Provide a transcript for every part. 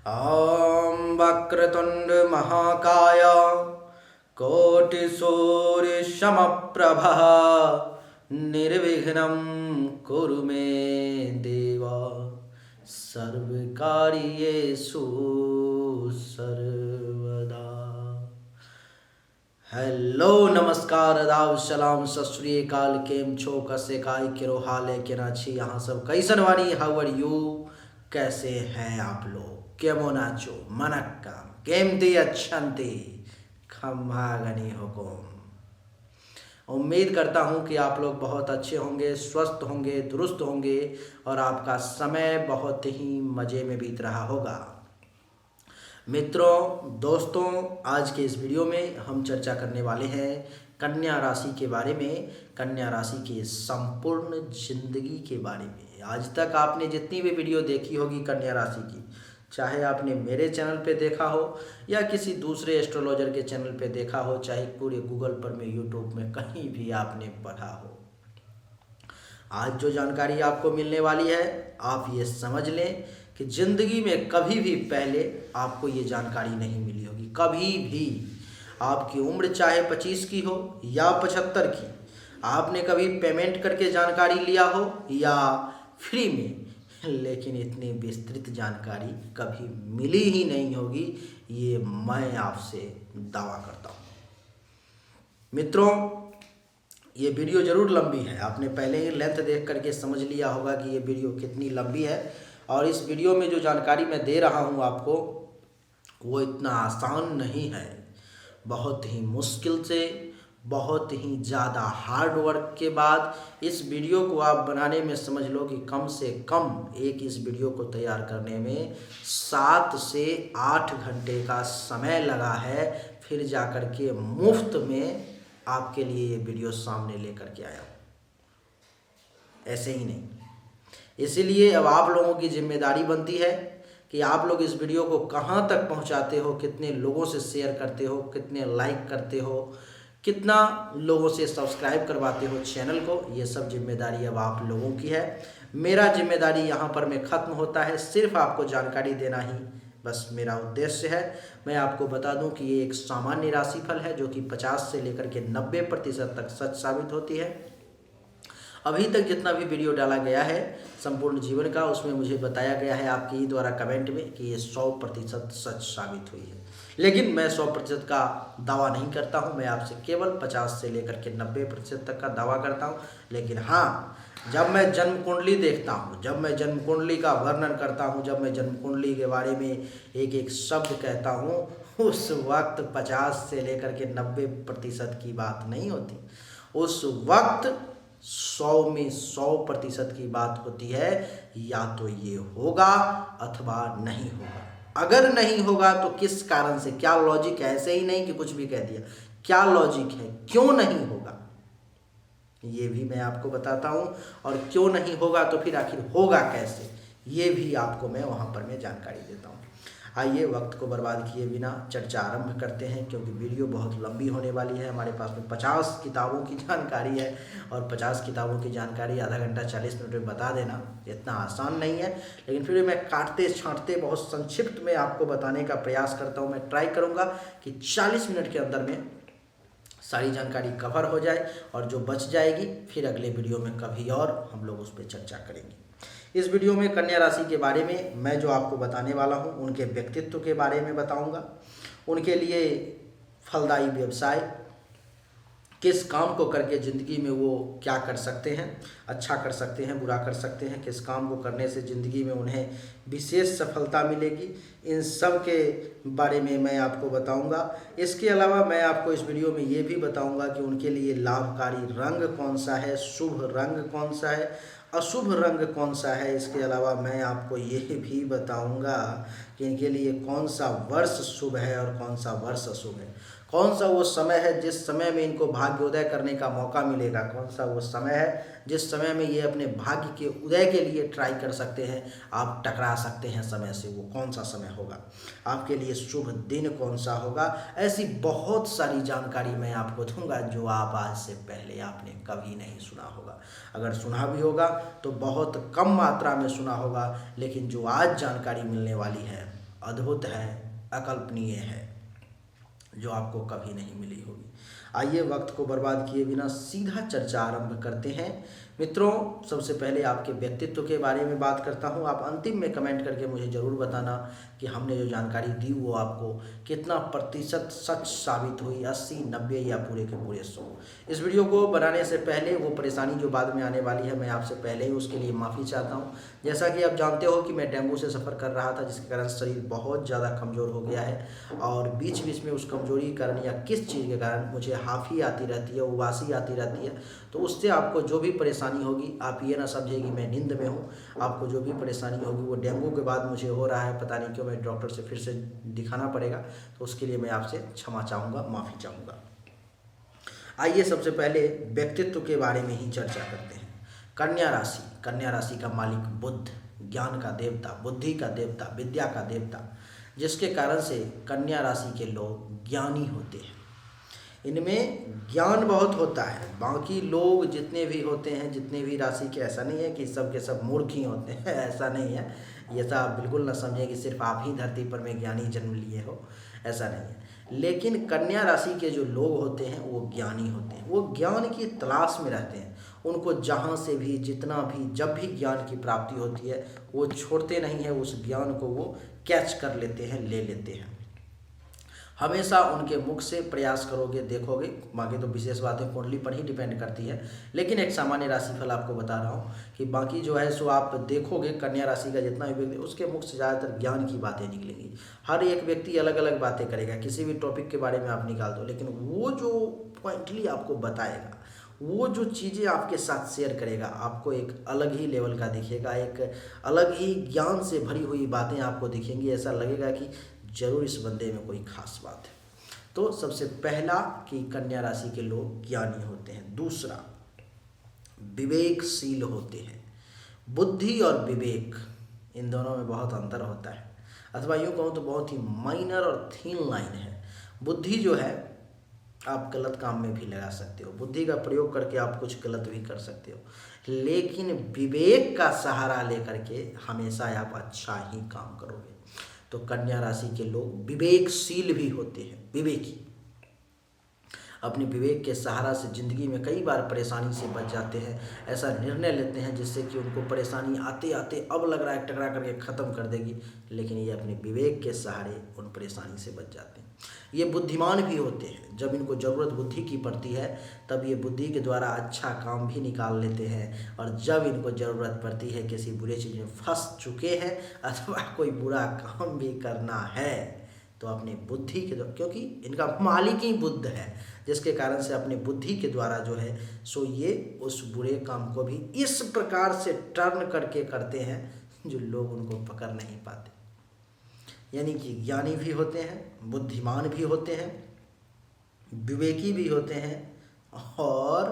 ॐ वक्रतुण्ड महाकाय कोटिसूर्यसमप्रभः निर्विघ्नं कुरु मे देव सर्वकार्येषु सर्वदा। हेलो नमस्कार आदाब सलाम सत श्री अकाल। केम छो कसे काय केरो हाल है केना छी यहाँ सब कैसन वानी हाउ आर यू कैसे हैं आप लोग केमन आछो मनक्कम केमती अच्छंती खम्भागनी हुकुम। उम्मीद करता हूँ कि आप लोग बहुत अच्छे होंगे, स्वस्थ होंगे, दुरुस्त होंगे और आपका समय बहुत ही मज़े में बीत रहा होगा। मित्रों दोस्तों, आज के इस वीडियो में हम चर्चा करने वाले हैं कन्या राशि के बारे में, कन्या राशि के संपूर्ण जिंदगी के बारे में। आज तक आपने जितनी भी वीडियो देखी होगी कन्या राशि की, चाहे आपने मेरे चैनल पे देखा हो या किसी दूसरे एस्ट्रोलॉजर के चैनल पे देखा हो, चाहे पूरे गूगल पर में, यूट्यूब में, कहीं भी आपने पढ़ा हो, आज जो जानकारी आपको मिलने वाली है आप ये समझ लें कि ज़िंदगी में कभी भी पहले आपको ये जानकारी नहीं मिली होगी। कभी भी आपकी उम्र चाहे 25 की हो या 75 की, आपने कभी पेमेंट करके जानकारी लिया हो या फ्री में, लेकिन इतनी विस्तृत जानकारी कभी मिली ही नहीं होगी, ये मैं आपसे दावा करता हूँ। मित्रों, ये वीडियो ज़रूर लंबी है, आपने पहले ही लेंथ देख करके समझ लिया होगा कि ये वीडियो कितनी लंबी है। और इस वीडियो में जो जानकारी मैं दे रहा हूँ आपको, वो इतना आसान नहीं है। बहुत ही मुश्किल से, बहुत ही ज़्यादा हार्ड वर्क के बाद इस वीडियो को आप बनाने में समझ लो कि कम से कम एक इस वीडियो को तैयार करने में 7 से 8 घंटे का समय लगा है। फिर जाकर के मुफ्त में आपके लिए ये वीडियो सामने लेकर के आया हूँ, ऐसे ही नहीं। इसीलिए अब आप लोगों की जिम्मेदारी बनती है कि आप लोग इस वीडियो को कहाँ तक पहुँचाते हो, कितने लोगों से शेयर करते हो, कितने लाइक करते हो, कितना लोगों से सब्सक्राइब करवाते हो चैनल को। ये सब जिम्मेदारी अब आप लोगों की है। मेरा जिम्मेदारी यहाँ पर में ख़त्म होता है, सिर्फ आपको जानकारी देना ही बस मेरा उद्देश्य है। मैं आपको बता दूं कि ये एक सामान्य राशिफल है जो कि 50 से लेकर के 90% तक सच साबित होती है। अभी तक जितना भी वीडियो डाला गया है संपूर्ण जीवन का, उसमें मुझे बताया गया है आपके ही द्वारा कमेंट में कि ये 100% सच साबित हुई है। लेकिन मैं 100% का दावा नहीं करता हूँ, मैं आपसे केवल 50 से लेकर के 90% तक का दावा करता हूँ। लेकिन हाँ, जब मैं जन्म कुंडली देखता हूँ, जब मैं जन्म कुंडली का वर्णन करता हूँ, जब मैं जन्म कुंडली के बारे में एक एक शब्द कहता हूँ, उस वक्त 50 से लेकर के 90% की बात नहीं होती। उस वक्त 100 में 100% की बात होती है। या तो ये होगा अथवा नहीं होगा। अगर नहीं होगा तो किस कारण से, क्या लॉजिक है, ऐसे ही नहीं कि कुछ भी कह दिया, क्या लॉजिक है, क्यों नहीं होगा, ये भी मैं आपको बताता हूँ। और क्यों नहीं होगा तो फिर आखिर होगा कैसे, ये भी आपको मैं वहाँ पर मैं जानकारी देता हूँ। आइए वक्त को बर्बाद किए बिना चर्चा आरंभ करते हैं, क्योंकि वीडियो बहुत लंबी होने वाली है। हमारे पास में 50 किताबों की जानकारी है और 50 किताबों की जानकारी आधा घंटा 40 मिनट में बता देना इतना आसान नहीं है। लेकिन फिर मैं काटते छाँटते बहुत संक्षिप्त में आपको बताने का प्रयास करता हूँ। मैं ट्राई करूँगा कि 40 मिनट के अंदर में सारी जानकारी कवर हो जाए, और जो बच जाएगी फिर अगले वीडियो में कभी और हम लोग उस पर चर्चा करेंगे। इस वीडियो में कन्या राशि के बारे में मैं जो आपको बताने वाला हूं, उनके व्यक्तित्व के बारे में बताऊंगा, उनके लिए फलदायी व्यवसाय, किस काम को करके ज़िंदगी में वो क्या कर सकते हैं, अच्छा कर सकते हैं, बुरा कर सकते हैं, किस काम को करने से ज़िंदगी में उन्हें विशेष सफलता मिलेगी, इन सब के बारे में मैं आपको बताऊंगा। इसके अलावा मैं आपको इस वीडियो में ये भी बताऊंगा कि उनके लिए लाभकारी रंग कौन सा है, शुभ रंग कौन सा है, अशुभ रंग कौन सा है। इसके अलावा मैं आपको ये भी बताऊंगा कि इनके लिए कौन सा वर्ष शुभ है और कौन सा वर्ष अशुभ है, कौन सा वो समय है जिस समय में इनको भाग्योदय करने का मौका मिलेगा, कौन सा वो समय है जिस समय में ये अपने भाग्य के उदय के लिए ट्राई कर सकते हैं, आप टकरा सकते हैं समय से, वो कौन सा समय होगा, आपके लिए शुभ दिन कौन सा होगा। ऐसी बहुत सारी जानकारी मैं आपको दूंगा जो आप आज से पहले आपने कभी नहीं सुना होगा। अगर सुना भी होगा तो बहुत कम मात्रा में सुना होगा, लेकिन जो आज जानकारी मिलने वाली है अद्भुत है, अकल्पनीय है, जो आपको कभी नहीं मिली होगी। आइए वक्त को बर्बाद किए बिना सीधा चर्चा आरंभ करते हैं। मित्रों, सबसे पहले आपके व्यक्तित्व के बारे में बात करता हूं। आप अंतिम में कमेंट करके मुझे ज़रूर बताना कि हमने जो जानकारी दी वो आपको कितना प्रतिशत सच साबित हुई, 80, 90 या पूरे के पूरे 100। इस वीडियो को बनाने से पहले वो परेशानी जो बाद में आने वाली है, मैं आपसे पहले ही उसके लिए माफ़ी चाहता हूँ। जैसा कि आप जानते हो कि मैं डेंगू से सफ़र कर रहा था, जिसके कारण शरीर बहुत ज़्यादा कमज़ोर हो गया है और बीच बीच में उस कमज़ोरी के कारण या किस चीज़ के कारण मुझे हाफी आती रहती है, उबासी आती रहती है। तो उससे आपको जो भी परेशानी होगी, आप ये ना समझिए कि मैं नींद में हूँ। आपको जो भी परेशानी होगी वो डेंगू के बाद मुझे हो रहा है, पता नहीं क्यों। मैं डॉक्टर से फिर से दिखाना पड़ेगा, तो उसके लिए मैं आपसे क्षमा चाहूँगा, माफ़ी चाहूँगा। आइए सबसे पहले व्यक्तित्व के बारे में ही चर्चा करते हैं। कन्या राशि, कन्या राशि का मालिक बुध, ज्ञान का देवता, बुद्धि का देवता, विद्या का देवता, जिसके कारण से कन्या राशि के लोग ज्ञानी होते हैं। इनमें ज्ञान बहुत होता है। बाकी लोग जितने भी होते हैं, जितने भी राशि के, ऐसा नहीं है कि सब के सब मूर्ख ही होते हैं, ऐसा नहीं है। ये सब आप बिल्कुल ना समझें कि सिर्फ आप ही धरती पर में ज्ञानी जन्म लिए हो, ऐसा नहीं है। लेकिन कन्या राशि के जो लोग होते हैं वो ज्ञानी होते हैं। वो ज्ञान की तलाश में रहते हैं। उनको जहाँ से भी, जितना भी, जब भी ज्ञान की प्राप्ति होती है, वो छोड़ते नहीं हैं। उस ज्ञान को वो कैच कर लेते हैं, ले लेते हैं। हमेशा उनके मुख से प्रयास करोगे, देखोगे। बाकी तो विशेष बातें कुंडली पर ही डिपेंड करती है, लेकिन एक सामान्य राशिफल आपको बता रहा हूँ कि बाकी जो है सो आप देखोगे, कन्या राशि का जितना भी व्यक्ति, उसके मुख से ज़्यादातर ज्ञान की बातें निकलेंगी। हर एक व्यक्ति अलग अलग बातें करेगा, किसी भी टॉपिक के बारे में आप निकाल दो, लेकिन वो जो पॉइंटली आपको बताएगा, वो जो चीज़ें आपके साथ शेयर करेगा, आपको एक अलग ही लेवल का दिखेगा, एक अलग ही ज्ञान से भरी हुई बातें आपको दिखेंगी। ऐसा लगेगा कि जरूर इस बंदे में कोई खास बात है। तो सबसे पहला कि कन्या राशि के लोग ज्ञानी होते हैं। दूसरा, विवेकशील होते हैं। बुद्धि और विवेक, इन दोनों में बहुत अंतर होता है, अथवा यूँ कहूँ तो बहुत ही माइनर और थीन लाइन है। बुद्धि जो है आप गलत काम में भी लगा सकते हो, बुद्धि का प्रयोग करके आप कुछ गलत भी कर सकते हो, लेकिन विवेक का सहारा लेकर के हमेशा आप अच्छा ही काम करोगे। तो कन्या राशि के लोग विवेकशील भी होते हैं, विवेकी। अपने विवेक के सहारा से जिंदगी में कई बार परेशानी से बच जाते हैं। ऐसा निर्णय लेते हैं जिससे कि उनको परेशानी आते आते अब लग रहा है टकरा करके ख़त्म कर देगी, लेकिन ये अपने विवेक के सहारे उन परेशानी से बच जाते हैं। ये बुद्धिमान भी होते हैं। जब इनको ज़रूरत बुद्धि की पड़ती है, तब ये बुद्धि के द्वारा अच्छा काम भी निकाल लेते हैं। और जब इनको ज़रूरत पड़ती है, किसी बुरे चीज़ में फंस चुके हैं अथवा कोई बुरा काम भी करना है, तो अपने बुद्धि के द्वारा, क्योंकि इनका मालिक ही बुद्ध है, जिसके कारण से अपने बुद्धि के द्वारा जो है सो ये उस बुरे काम को भी इस प्रकार से टर्न करके करते हैं जो लोग उनको पकड़ नहीं पाते। यानी कि ज्ञानी भी होते हैं, बुद्धिमान भी होते हैं, विवेकी भी होते हैं और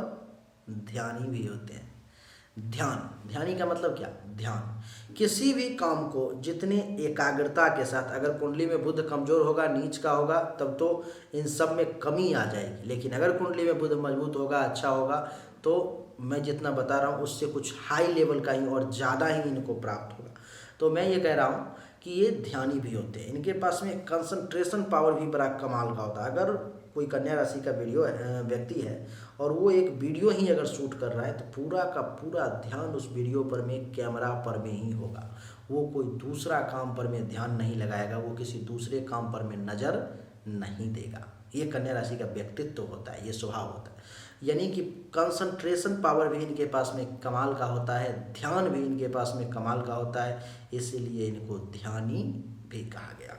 ध्यानी भी होते हैं। ध्यान, ध्यानी का मतलब क्या? ध्यान। किसी भी काम को जितने एकाग्रता के साथ, अगर कुंडली में बुध कमजोर होगा, नीच का होगा, तब तो इन सब में कमी आ जाएगी। लेकिन अगर कुंडली में बुध मजबूत होगा, अच्छा होगा, तो मैं जितना बता रहा हूँ उससे कुछ हाई लेवल का ही और ज़्यादा ही इनको प्राप्त होगा। तो मैं ये कह रहा हूँ कि ये ध्यानी भी होते हैं। इनके पास में कंसंट्रेशन पावर भी बड़ा कमाल का होता है। अगर कोई कन्या राशि का व्यक्ति है और वो एक वीडियो ही अगर शूट कर रहा है, तो पूरा का पूरा ध्यान उस वीडियो पर में, कैमरा पर में ही होगा। वो कोई दूसरा काम पर में ध्यान नहीं लगाएगा, वो किसी दूसरे काम पर में नज़र नहीं देगा। ये कन्या राशि का व्यक्तित्व होता है, ये स्वभाव होता है। यानी कि कंसंट्रेशन पावर भी इनके पास में कमाल का होता है, ध्यान भी इनके पास में कमाल का होता है, इसीलिए इनको ध्यानी भी कहा गया।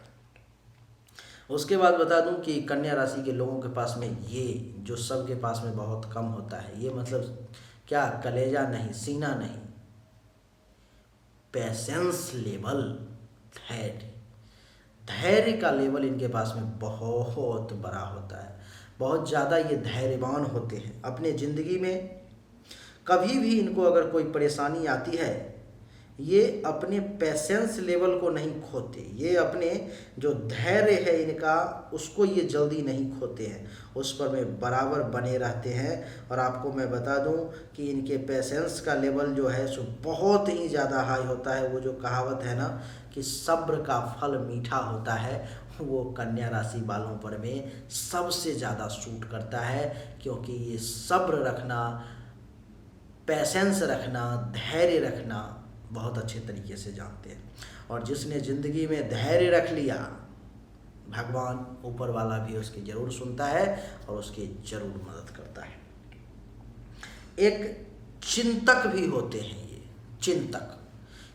उसके बाद बता दूं कि कन्या राशि के लोगों के पास में ये जो सबके पास में बहुत कम होता है, ये मतलब क्या, कलेजा नहीं, सीना नहीं, पेशेंस लेवल, धैर्य का लेवल इनके पास में बहुत बड़ा होता है। बहुत ज़्यादा ये धैर्यवान होते हैं। अपने ज़िंदगी में कभी भी इनको अगर कोई परेशानी आती है, ये अपने पेशेंस लेवल को नहीं खोते, ये अपने जो धैर्य है इनका उसको ये जल्दी नहीं खोते हैं, उस पर में बराबर बने रहते हैं। और आपको मैं बता दूं कि इनके पेशेंस का लेवल जो है सो बहुत ही ज़्यादा हाई होता है। वो जो कहावत है ना कि सब्र का फल मीठा होता है, वो कन्या राशि वालों पर में सबसे ज़्यादा सूट करता है, क्योंकि ये सब्र रखना, पेशेंस रखना, धैर्य रखना बहुत अच्छे तरीके से जानते हैं। और जिसने ज़िंदगी में धैर्य रख लिया, भगवान ऊपर वाला भी उसकी ज़रूर सुनता है और उसकी ज़रूर मदद करता है। एक चिंतक भी होते हैं ये, चिंतक,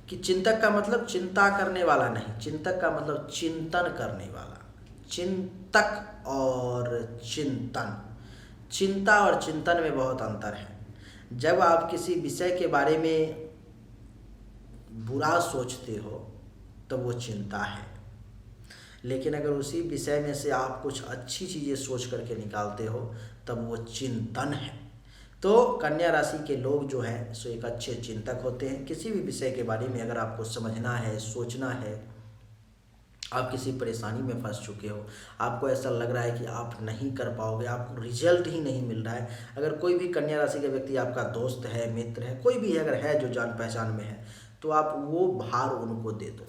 कि चिंतक का मतलब चिंता करने वाला नहीं, चिंतक का मतलब चिंतन करने वाला। चिंतक और चिंतन, चिंता और चिंतन में बहुत अंतर है। जब आप किसी विषय के बारे में बुरा सोचते हो तो वो चिंता है, लेकिन अगर उसी विषय में से आप कुछ अच्छी चीज़ें सोच करके निकालते हो तब वो चिंतन है। तो कन्या राशि के लोग जो हैं सो एक अच्छे चिंतक होते हैं। किसी भी विषय के बारे में अगर आपको समझना है, सोचना है, आप किसी परेशानी में फंस चुके हो, आपको ऐसा लग रहा है कि आप नहीं कर पाओगे, आपको रिजल्ट ही नहीं मिल रहा है, अगर कोई भी कन्या राशि का व्यक्ति आपका दोस्त है, मित्र है, कोई भी अगर है जो जान पहचान में है, तो आप वो भार उनको दे दो।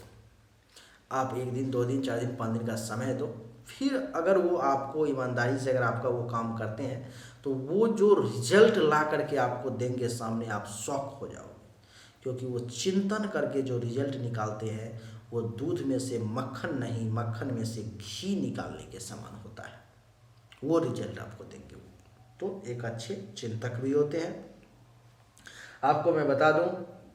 आप 1 दिन, 2 दिन, 4 दिन, 5 दिन का समय दो, फिर अगर वो आपको ईमानदारी से अगर आपका वो काम करते हैं तो वो जो रिजल्ट ला करके आपको देंगे सामने, आप शॉक हो जाओगे। क्योंकि वो चिंतन करके जो रिजल्ट निकालते हैं वो दूध में से मक्खन नहीं, मक्खन में से घी निकालने के समान होता है, वो रिजल्ट आपको देंगे वो। तो एक अच्छे चिंतक भी होते हैं। आपको मैं बता दूं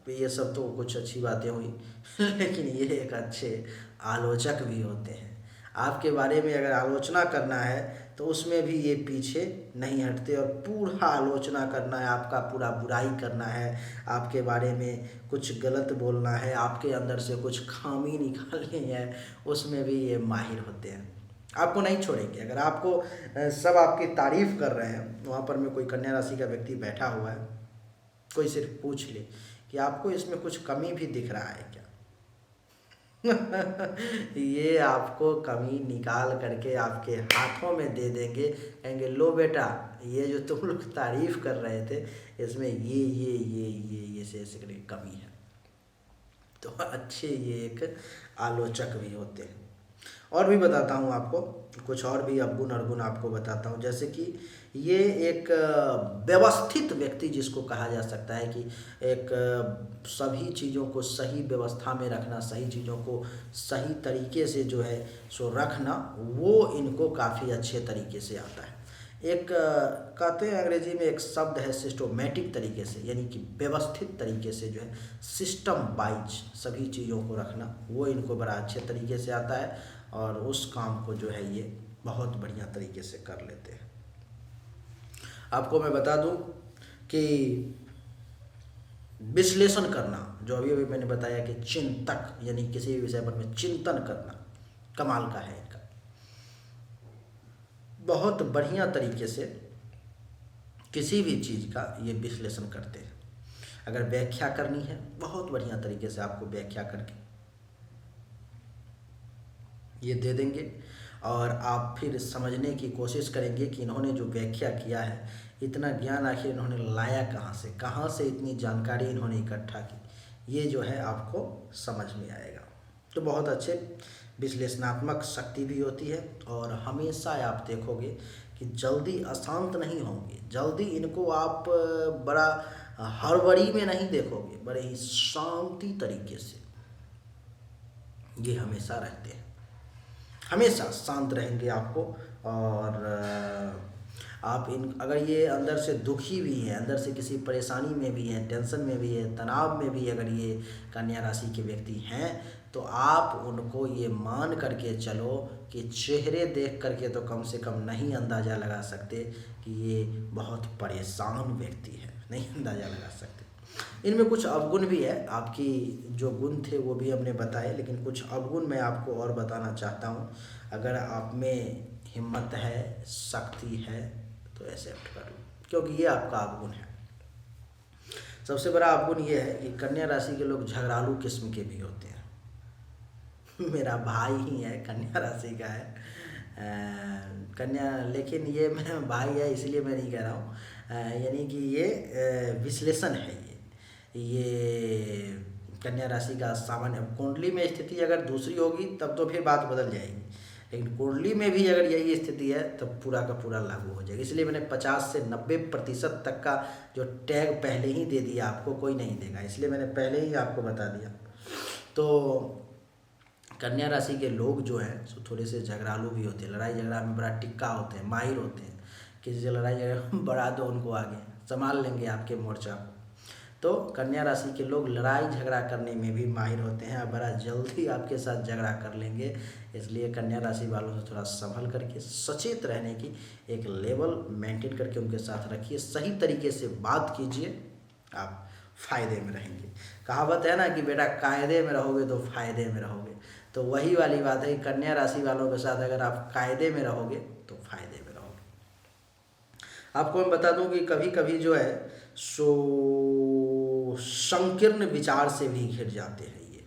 कि ये सब तो कुछ अच्छी बातें हुई लेकिन ये एक अच्छे आलोचक भी होते हैं। आपके बारे में अगर आलोचना करना है तो उसमें भी ये पीछे नहीं हटते और पूरा आलोचना करना है, आपका पूरा बुराई करना है, आपके बारे में कुछ गलत बोलना है, आपके अंदर से कुछ खामी निकालनी है, उसमें भी ये माहिर होते हैं। आपको नहीं छोड़ेंगे। अगर आपको सब आपकी तारीफ़ कर रहे हैं, वहाँ पर में कोई कन्या राशि का व्यक्ति बैठा हुआ है, कोई सिर्फ पूछ ले कि आपको इसमें कुछ कमी भी दिख रहा है क्या ये आपको कमी निकाल करके आपके हाथों में दे देंगे, कहेंगे लो बेटा, ये जो तुम लोग तारीफ कर रहे थे इसमें ये से ऐसे करके कमी है। तो अच्छे ये एक आलोचक भी होते हैं। और भी बताता हूँ आपको, कुछ और भी अवगुण अवगुण आपको बताता हूँ। जैसे कि ये एक व्यवस्थित व्यक्ति जिसको कहा जा सकता है कि एक सभी चीज़ों को सही व्यवस्था में रखना, सही चीज़ों को सही तरीके से जो है सो रखना, वो इनको काफ़ी अच्छे तरीके से आता है। एक कहते हैं अंग्रेजी में एक शब्द है सिस्टोमेटिक तरीके से, यानी कि व्यवस्थित तरीके से जो है सिस्टम वाइज सभी चीज़ों को रखना, वो इनको बड़ा अच्छे तरीके से आता है और उस काम को जो है ये बहुत बढ़िया तरीके से कर लेते हैं। आपको मैं बता दूं कि विश्लेषण करना, जो अभी अभी मैंने बताया कि चिंतक यानी किसी भी विषय पर में चिंतन करना कमाल का है इनका, बहुत बढ़िया तरीके से किसी भी चीज़ का ये विश्लेषण करते हैं। अगर व्याख्या करनी है, बहुत बढ़िया तरीके से आपको व्याख्या करके ये दे देंगे और आप फिर समझने की कोशिश करेंगे कि इन्होंने जो व्याख्या किया है, इतना ज्ञान आखिर इन्होंने लाया कहाँ से इतनी जानकारी इन्होंने इकट्ठा की, ये जो है आपको समझ में आएगा। तो बहुत अच्छे विश्लेषणात्मक शक्ति भी होती है और हमेशा आप देखोगे कि जल्दी अशांत नहीं होंगे, जल्दी इनको आप बड़ा हड़बड़ी में नहीं देखोगे, बड़े ही शांति तरीके से ये हमेशा रहते हैं, हमेशा शांत रहेंगे आपको। और आप अगर ये अंदर से दुखी भी हैं, अंदर से किसी परेशानी में भी हैं, टेंशन में भी है, तनाव में भी अगर ये कन्या राशि के व्यक्ति हैं, तो आप उनको ये मान करके चलो कि चेहरे देख करके तो कम से कम नहीं अंदाज़ा लगा सकते कि ये बहुत परेशान व्यक्ति है, नहीं अंदाज़ा लगा सकते। इनमें कुछ अवगुण भी है, आपकी जो गुण थे वो भी हमने बताए, लेकिन कुछ अवगुण मैं आपको और बताना चाहता हूँ। अगर आप में हिम्मत है, शक्ति है तो एक्सेप्ट कर लो, क्योंकि ये आपका अवगुण है। सबसे बड़ा अवगुण ये है कि कन्या राशि के लोग झगड़ालू किस्म के भी होते हैं। मेरा भाई ही है, कन्या राशि का है कन्या, लेकिन ये मैं भाई है इसलिए मैं नहीं कह रहा हूँ, यानी कि ये विश्लेषण है। ये कन्या राशि का सामान्य कुंडली में स्थिति अगर दूसरी होगी तब तो फिर बात बदल जाएगी, लेकिन कुंडली में भी अगर यही स्थिति है तब पूरा का पूरा लागू हो जाएगा। इसलिए मैंने 50 से 90% तक का जो टैग पहले ही दे दिया, आपको कोई नहीं देगा, इसलिए मैंने पहले ही आपको बता दिया। तो कन्या राशि के लोग जो हैं सो थोड़े से झगड़ालू भी होते हैं, लड़ाई झगड़ा में बड़ा टिक्का होते हैं, माहिर होते हैं। किसी से लड़ाई झगड़ा बढ़ा दो उनको, आगे संभाल लेंगे आपके मोर्चा को। तो कन्या राशि के लोग लड़ाई झगड़ा करने में भी माहिर होते हैं और बड़ा जल्दी आपके साथ झगड़ा कर लेंगे। इसलिए कन्या राशि वालों से थोड़ा संभल करके सचेत रहने की एक लेवल मेंटेन करके उनके साथ रखिए, सही तरीके से बात कीजिए, आप फायदे में रहेंगे। कहावत है ना कि बेटा कायदे में रहोगे तो फायदे में रहोगे, तो वही वाली बात है। कन्या राशि वालों के साथ अगर आप कायदे में रहोगे तो फायदे में रहोगे। आपको मैं बता दूं कि कभी कभी जो है सो संकीर्ण विचार से भी घिर जाते हैं। ये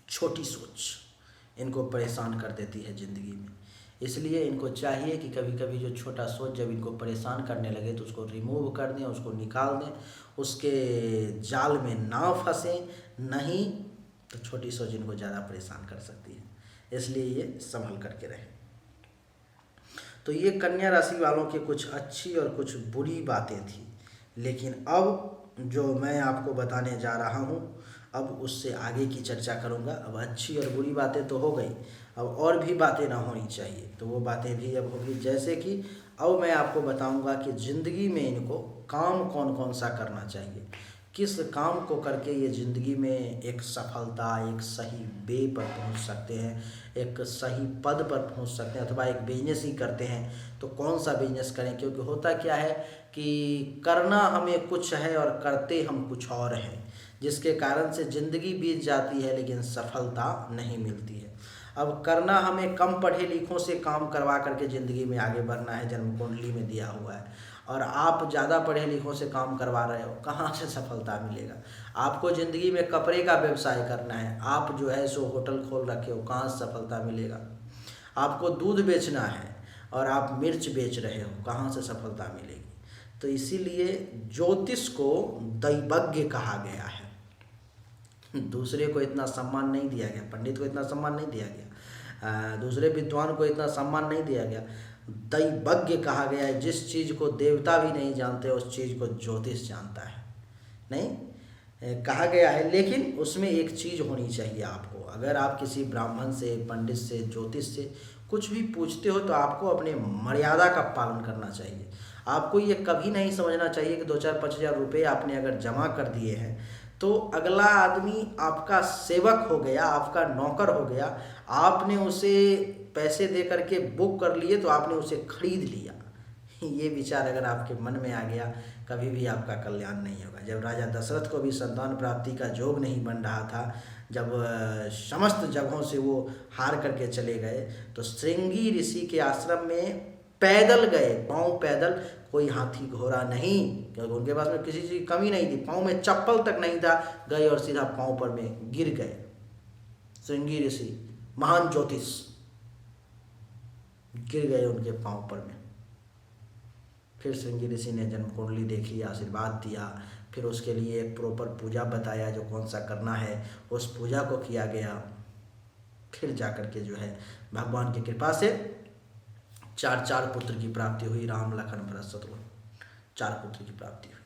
छोटी सोच इनको परेशान कर देती है ज़िंदगी में, इसलिए इनको चाहिए कि कभी कभी जो छोटा सोच जब इनको परेशान करने लगे तो उसको रिमूव कर दें, उसको निकाल दें, उसके जाल में ना फंसें, नहीं तो छोटी सोच इनको ज़्यादा परेशान कर सकती है। इसलिए ये संभल करके रहें। तो ये कन्या राशि वालों की कुछ अच्छी और कुछ बुरी बातें थी, लेकिन अब जो मैं आपको बताने जा रहा हूँ अब उससे आगे की चर्चा करूँगा। अब अच्छी और बुरी बातें तो हो गई, अब और भी बातें ना होनी चाहिए, तो वो बातें भी अब होगी। जैसे कि अब मैं आपको बताऊँगा कि ज़िंदगी में इनको काम कौन कौन सा करना चाहिए, किस काम को करके ये ज़िंदगी में एक सफलता, एक सही वे पर पहुंच सकते हैं, एक सही पद पर पहुंच सकते हैं। अथवा एक बिजनेस ही करते हैं तो कौन सा बिजनेस करें, क्योंकि होता क्या है कि करना हमें कुछ है और करते हम कुछ और हैं, जिसके कारण से ज़िंदगी बीत जाती है लेकिन सफलता नहीं मिलती है। अब करना हमें कम पढ़े लिखों से काम करवा करके ज़िंदगी में आगे बढ़ना है, जन्म कुंडली में दिया हुआ है, और आप ज़्यादा पढ़े लिखों से काम करवा रहे हो, कहाँ से सफलता मिलेगा। आपको ज़िंदगी में कपड़े का व्यवसाय करना है, आप जो है सो होटल खोल रखे हो, कहाँ से सफलता मिलेगा। आपको दूध बेचना है और आप मिर्च बेच रहे हो, कहाँ से सफलता मिलेगी। तो इसीलिए ज्योतिष को दैवज्ञ कहा गया है। दूसरे को इतना सम्मान नहीं दिया गया, पंडित को इतना सम्मान नहीं दिया गया, दूसरे विद्वान को इतना सम्मान नहीं दिया गया, दैवज्ञ कहा गया है। जिस चीज़ को देवता भी नहीं जानते उस चीज़ को ज्योतिष जानता है, नहीं कहा गया है। लेकिन उसमें एक चीज़ होनी चाहिए आपको, अगर आप किसी ब्राह्मण से, पंडित से, ज्योतिष से कुछ भी पूछते हो तो आपको अपने मर्यादा का पालन करना चाहिए। आपको ये कभी नहीं समझना चाहिए कि 2-4-5 हज़ार रुपये आपने अगर जमा कर दिए हैं तो अगला आदमी आपका सेवक हो गया, आपका नौकर हो गया, आपने उसे पैसे दे करके बुक कर लिए तो आपने उसे खरीद लिया। ये विचार अगर आपके मन में आ गया कभी भी आपका कल्याण नहीं होगा। जब राजा दशरथ को भी संतान प्राप्ति का योग नहीं बन रहा था, जब समस्त जगहों से वो हार करके चले गए तो श्रृंगी ऋषि के आश्रम में पैदल गए, पाँव पैदल, कोई हाथी घोड़ा नहीं, क्योंकि उनके पास में किसी चीज़ की कमी नहीं थी, पाँव में चप्पल तक नहीं था, गए और सीधा पाँव पर में गिर गए। श्रृंगी ऋषि महान ज्योतिष गिर गए उनके पाँव पर में। फिर श्रृंगी ऋषि ने जन्म कुंडली देखी, आशीर्वाद दिया, फिर उसके लिए एक प्रॉपर पूजा बताया जो कौन सा करना है, उस पूजा को किया गया। फिर जाकर के जो है भगवान की कृपा से 4 पुत्र की प्राप्ति हुई, राम लखन भरत शत्रुघ्न, 4 पुत्र की प्राप्ति हुई।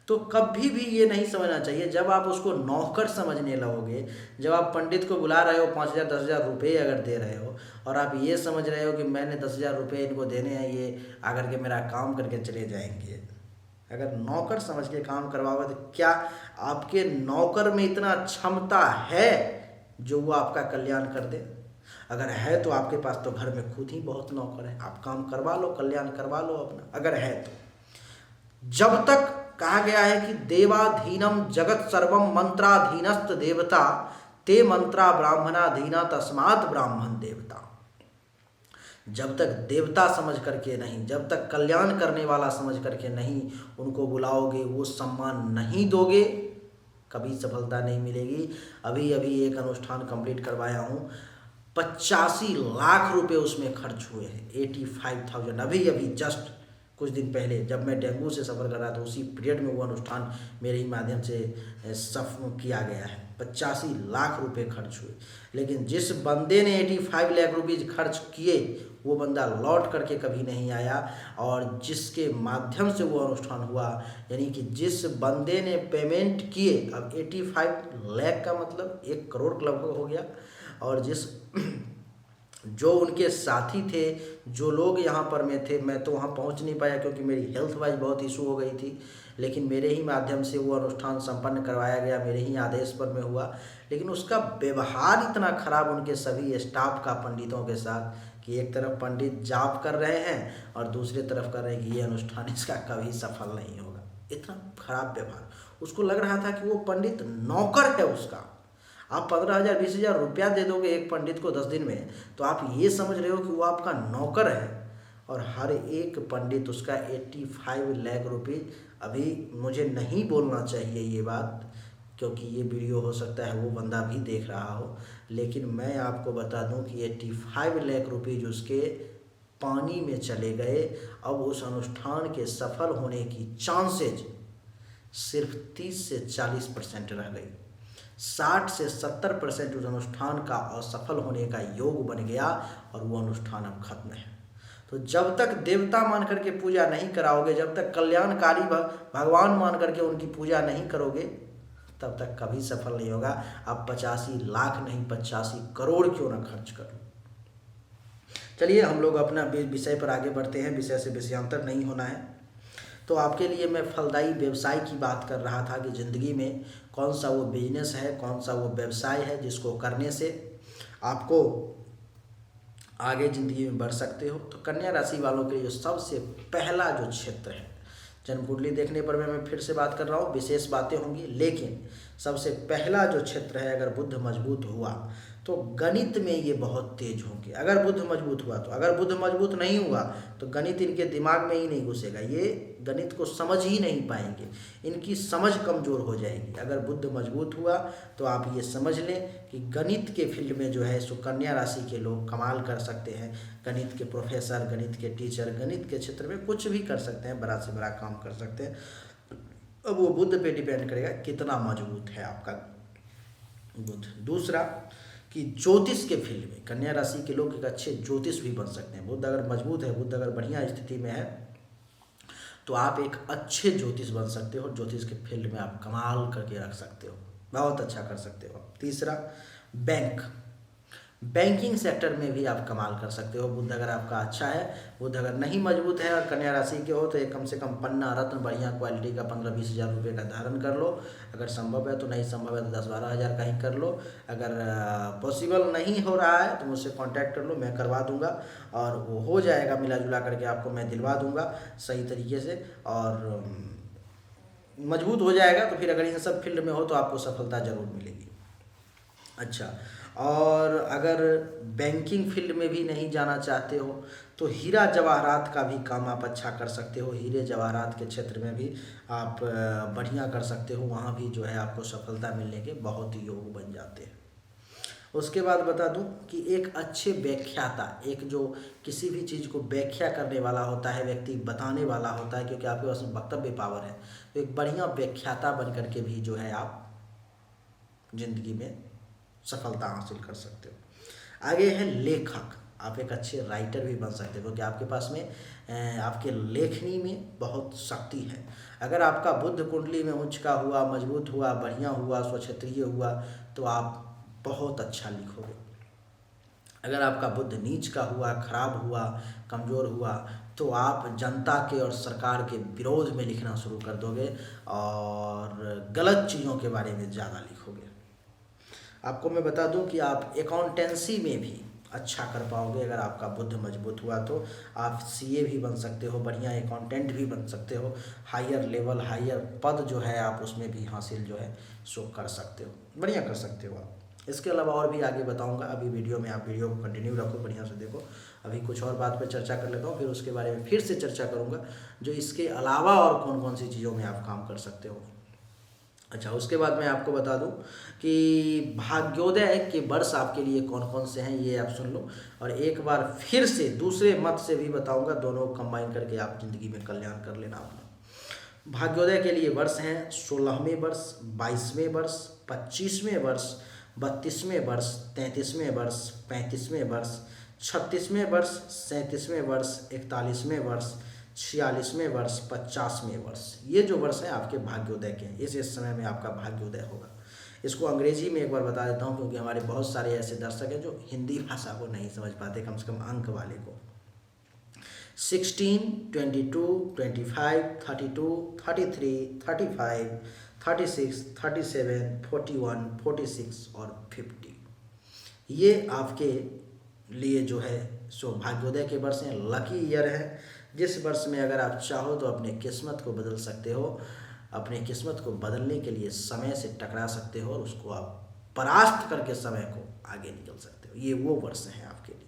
तो कभी भी ये नहीं समझना चाहिए, जब आप उसको नौकर समझने लगोगे, जब आप पंडित को बुला रहे हो 5,000 10,000 रुपये अगर दे रहे हो और आप ये समझ रहे हो कि मैंने 10,000 रुपये इनको देने हैं, ये आकर के मेरा काम करके चले जाएंगे, अगर नौकर समझ के काम करवाओगे तो क्या आपके नौकर में इतना क्षमता है जो वो आपका कल्याण कर दे? अगर है तो आपके पास तो घर में खुद ही बहुत नौकर है, आप काम करवा लो, कल्याण करवा लो अपना, अगर है तो। जब तक कहा गया है कि देवाधीनम जगत सर्वम मंत्राधीनस्त देवता ते मंत्रा ब्राह्मणाधीना तस्मात् ब्राह्मण देवता। जब तक देवता समझ करके नहीं, जब तक कल्याण करने वाला समझ करके नहीं उनको बुलाओगे, वो सम्मान नहीं दोगे, कभी सफलता नहीं मिलेगी। अभी अभी एक अनुष्ठान कंप्लीट करवाया हूँ, 85 लाख रुपए उसमें खर्च हुए हैं, 85,000। अभी अभी जस्ट कुछ दिन पहले जब मैं डेंगू से सफ़र कर रहा था, उसी पीरियड में वो अनुष्ठान मेरे ही माध्यम से सफल किया गया है। 85 लाख रुपए खर्च हुए, लेकिन जिस बंदे ने 85 लाख रुपीज़ खर्च किए वो बंदा लौट करके कभी नहीं आया, और जिसके माध्यम से वो अनुष्ठान हुआ, यानी कि जिस बंदे ने पेमेंट किए, अब 85 लाख का मतलब 1 करोड़ लगभग हो गया, और जिस जो उनके साथी थे, जो लोग यहाँ पर में थे, मैं तो वहाँ पहुँच नहीं पाया क्योंकि मेरी हेल्थ वाइज बहुत इशू हो गई थी, लेकिन मेरे ही माध्यम से वो अनुष्ठान संपन्न करवाया गया, मेरे ही आदेश पर में हुआ। लेकिन उसका व्यवहार इतना खराब उनके सभी स्टाफ का पंडितों के साथ, कि एक तरफ पंडित जाप कर रहे हैं और दूसरे तरफ कर रहे हैं कि ये अनुष्ठान इसका कभी सफल नहीं होगा। इतना खराब व्यवहार, उसको लग रहा था कि वो पंडित नौकर है उसका। आप 15,000 20,000 रुपया दे दोगे एक पंडित को 10 दिन में, तो आप ये समझ रहे हो कि वो आपका नौकर है, और हर एक पंडित उसका 85 लाख रुपये। अभी मुझे नहीं बोलना चाहिए ये बात, क्योंकि ये वीडियो हो सकता है वो बंदा भी देख रहा हो, लेकिन मैं आपको बता दूं कि 85 लाख रुपये जो उसके पानी में चले गए। अब उस अनुष्ठान के सफल होने की चांसेज सिर्फ 30 से 40% रह गई। 60 से 70% उस अनुष्ठान का असफल होने का योग बन गया, और वो अनुष्ठान अब खत्म है। तो जब तक देवता मान करके पूजा नहीं कराओगे, जब तक कल्याणकारी भगवान मान करके उनकी पूजा नहीं करोगे, तब तक कभी सफल नहीं होगा। अब 85 लाख नहीं, 85 करोड़ क्यों ना खर्च करो। चलिए हम लोग अपना विषय पर आगे बढ़ते हैं, विषय से विषयांतर नहीं होना है। तो आपके लिए मैं फलदायी व्यवसाय की बात कर रहा था कि ज़िंदगी में कौन सा वो बिजनेस है, कौन सा वो व्यवसाय है जिसको करने से आपको आगे ज़िंदगी में बढ़ सकते हो। तो कन्या राशि वालों के लिए जो सबसे पहला जो क्षेत्र है, जन्म कुंडली देखने पर मैं फिर से बात कर रहा हूँ, विशेष बातें होंगी, लेकिन सबसे पहला जो क्षेत्र है, अगर बुध मजबूत हुआ तो गणित में ये बहुत तेज होंगे। अगर बुध मजबूत हुआ तो, अगर बुध मजबूत नहीं हुआ तो गणित इनके दिमाग में ही नहीं घुसेगा, ये गणित को समझ ही नहीं पाएंगे, इनकी समझ कमज़ोर हो जाएगी। अगर बुध मजबूत हुआ तो आप ये समझ लें कि गणित के फील्ड में जो है सो कन्या राशि के लोग कमाल कर सकते हैं। गणित के प्रोफेसर, गणित के टीचर, गणित के क्षेत्र में कुछ भी कर सकते हैं, बड़ा से बड़ा काम कर सकते हैं। अब वो बुध पे डिपेंड करेगा कितना मजबूत है आपका बुध। दूसरा कि ज्योतिष के फील्ड में कन्या राशि के लोग एक अच्छे ज्योतिष भी बन सकते हैं। बुध अगर मजबूत है, बुध अगर बढ़िया स्थिति में है, तो आप एक अच्छे ज्योतिष बन सकते हो। ज्योतिष के फील्ड में आप कमाल करके रख सकते हो, बहुत अच्छा कर सकते हो। तीसरा, बैंकिंग सेक्टर में भी आप कमाल कर सकते हो। बुध अगर आपका अच्छा है, बुध अगर नहीं मजबूत है और कन्या राशि के हो, तो एक कम से कम पन्ना रत्न बढ़िया क्वालिटी का 15-20 हज़ार रुपये का धारण कर लो। अगर संभव है तो, नहीं संभव है तो 10-12 हज़ार का ही कर लो। अगर पॉसिबल नहीं हो रहा है तो मुझसे कांटेक्ट कर लो, मैं करवा दूंगा, और वो हो जाएगा, मिला जुला करके आपको मैं दिलवा दूंगा सही तरीके से, और मजबूत हो जाएगा। तो फिर अगर इन सब फील्ड में हो तो आपको सफलता ज़रूर मिलेगी। अच्छा, और अगर बैंकिंग फील्ड में भी नहीं जाना चाहते हो तो हीरा जवाहरात का भी काम आप अच्छा कर सकते हो। हीरे जवाहरात के क्षेत्र में भी आप बढ़िया कर सकते हो, वहाँ भी जो है आपको सफलता मिलने के बहुत ही योग बन जाते हैं। उसके बाद बता दूं कि एक अच्छे व्याख्याता, एक जो किसी भी चीज़ को व्याख्या करने वाला होता है, व्यक्ति बताने वाला होता है, क्योंकि आपके पास वक्तव्य पावर है, तो एक बढ़िया व्याख्याता बन करके भी जो है आप जिंदगी में सफलता हासिल कर सकते हो। आगे है लेखक, आप एक अच्छे राइटर भी बन सकते हो, क्योंकि आपके पास में आपके लेखनी में बहुत शक्ति है। अगर आपका बुध कुंडली में उच्च का हुआ, मजबूत हुआ, बढ़िया हुआ, स्वक्षेत्रीय हुआ, तो आप बहुत अच्छा लिखोगे। अगर आपका बुध नीच का हुआ, खराब हुआ, कमज़ोर हुआ, तो आप जनता के और सरकार के विरोध में लिखना शुरू कर दोगे और गलत चीज़ों के बारे में ज़्यादा लिखोगे। आपको मैं बता दूं कि आप अकाउंटेंसी में भी अच्छा कर पाओगे। अगर आपका बुध मजबूत हुआ तो आप सीए भी बन सकते हो, बढ़िया अकाउंटेंट भी बन सकते हो, हायर लेवल, हायर पद जो है आप उसमें भी हासिल जो है सो कर सकते हो, बढ़िया कर सकते हो आप। इसके अलावा और भी आगे बताऊंगा। अभी वीडियो में आप वीडियो को कंटिन्यू रखो, बढ़िया से देखो। अभी कुछ और बात पर चर्चा कर लेता हूँ, फिर उसके बारे में फिर से चर्चा करूँगा, जो इसके अलावा और कौन कौन सी चीज़ों में आप काम कर सकते हो। अच्छा, उसके बाद मैं आपको बता दूं कि भाग्योदय के वर्ष आपके लिए कौन कौन से हैं, ये आप सुन लो। और एक बार फिर से दूसरे मत से भी बताऊंगा, दोनों कंबाइन करके आप जिंदगी में कल्याण कर लेना अपना। भाग्योदय के लिए वर्ष हैं 16वें वर्ष, 22वें वर्ष, 25वें वर्ष, 32वें वर्ष, 33वें वर्ष, 35वें वर्ष, 36वें वर्ष, 37वें वर्ष, 41वें वर्ष, 46वें वर्ष, 50वें वर्ष। ये जो वर्ष हैं आपके भाग्योदय के हैं, इस समय में आपका भाग्योदय होगा। इसको अंग्रेजी में एक बार बता देता हूँ, क्योंकि हमारे बहुत सारे ऐसे दर्शक हैं जो हिंदी भाषा को नहीं समझ पाते, कम से कम अंक वाले को। 16, 22, 25, 32, 33, 35, 36, 37, 41, 46 और 50, ये आपके लिए जो है सो भाग्योदय के वर्ष हैं, लकी ईयर है। जिस वर्ष में अगर आप चाहो तो अपने किस्मत को बदल सकते हो, अपने किस्मत को बदलने के लिए समय से टकरा सकते हो और उसको आप परास्त करके समय को आगे निकल सकते हो। ये वो वर्ष है आपके लिए।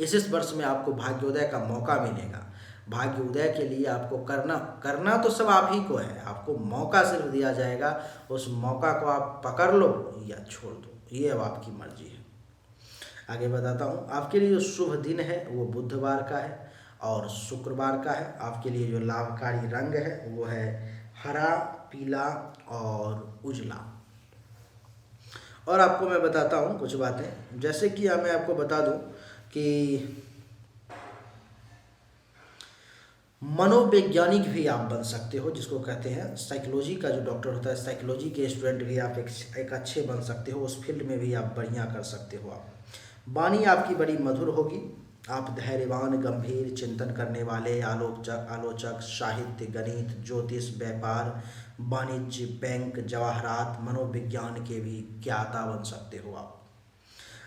इस वर्ष में आपको भाग्योदय का मौका मिलेगा। भाग्योदय के लिए आपको करना तो सब आप ही को है, आपको मौका सिर्फ दिया जाएगा। उस मौका को आप पकड़ लो या छोड़ दो, ये अब आपकी मर्जी है। आगे बताता हूँ, आपके लिए जो शुभ दिन है वो बुधवार का है और शुक्रवार का है। आपके लिए जो लाभकारी रंग है वो है हरा, पीला और उजला। और आपको मैं बताता हूँ कुछ बातें, जैसे कि मैं आपको बता दूँ कि मनोवैज्ञानिक भी आप बन सकते हो, जिसको कहते हैं साइकोलॉजी का जो डॉक्टर होता है, साइकोलॉजी के स्टूडेंट भी आप एक अच्छे बन सकते हो, उस फील्ड में भी आप बढ़िया कर सकते हो। आप वाणी आपकी बड़ी मधुर होगी। आप धैर्यवान, गंभीर, चिंतन करने वाले, आलोचक, साहित्य, गणित, ज्योतिष, व्यापार, वाणिज्य, बैंक, जवाहरात, मनोविज्ञान के भी ज्ञाता बन सकते हो।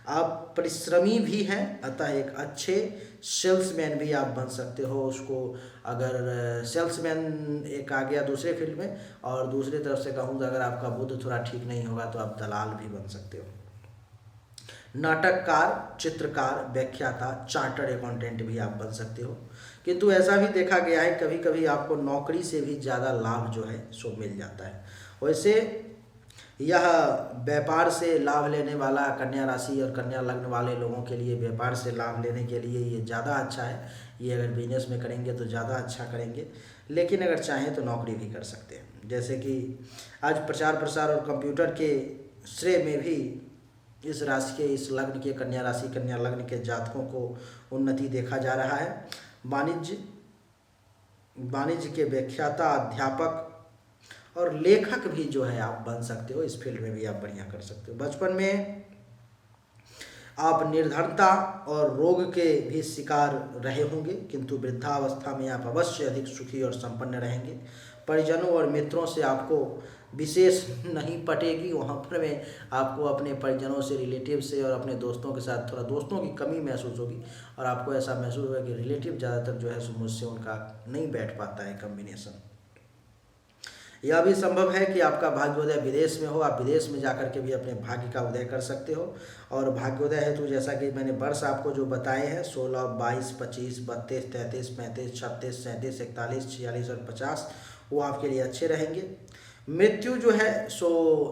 आप परिश्रमी भी हैं, अतः एक अच्छे सेल्समैन भी आप बन सकते हो। उसको अगर सेल्समैन एक आ गया दूसरे फील्ड में, और दूसरी तरफ से कहूँ तो अगर आपका बुद्ध थोड़ा ठीक नहीं होगा तो आप दलाल भी बन सकते हो। नाटककार, चित्रकार, व्याख्याता, चार्टर्ड अकाउंटेंट भी आप बन सकते हो। किंतु ऐसा भी देखा गया है कभी कभी आपको नौकरी से भी ज़्यादा लाभ जो है सो मिल जाता है। वैसे यह व्यापार से लाभ लेने वाला कन्या राशि और कन्या लग्न वाले लोगों के लिए व्यापार से लाभ लेने के लिए ये ज़्यादा अच्छा है। ये अगर बिजनेस में करेंगे तो ज़्यादा अच्छा करेंगे, लेकिन अगर चाहें तो नौकरी भी कर सकते हैं। जैसे कि आज प्रचार प्रसार और कंप्यूटर के श्रेय में भी इस राशि के, इस लग्न के, कन्या राशि कन्या लग्न के जातकों को उन्नति देखा जा रहा है। वाणिज्य के व्याख्याता, अध्यापक और लेखक भी जो है आप बन सकते हो। इस फील्ड में भी आप बढ़िया कर सकते हो। बचपन में आप निर्धनता और रोग के भी शिकार रहे होंगे, किंतु वृद्धावस्था में आप अवश्य अधिक सुखी और संपन्न रहेंगे। परिजनों और मित्रों से आपको विशेष नहीं पटेगी। वहाँ पर में आपको अपने परिजनों से, रिलेटिव से और अपने दोस्तों के साथ थोड़ा दोस्तों की कमी महसूस होगी, और आपको ऐसा महसूस होगा कि रिलेटिव ज़्यादातर जो है सो मुझसे उनका नहीं बैठ पाता है कम्बिनेशन। यह भी संभव है कि आपका भाग्योदय विदेश में हो, आप विदेश में जाकर के भी अपने भाग्य का उदय कर सकते हो। और भाग्योदय हेतु जैसा कि मैंने वर्ष आपको जो बताए हैं 16, 22, 25, 32, 33, 35, 36, 37, 41, 46 और 50, वो आपके लिए अच्छे रहेंगे। मृत्यु जो है सो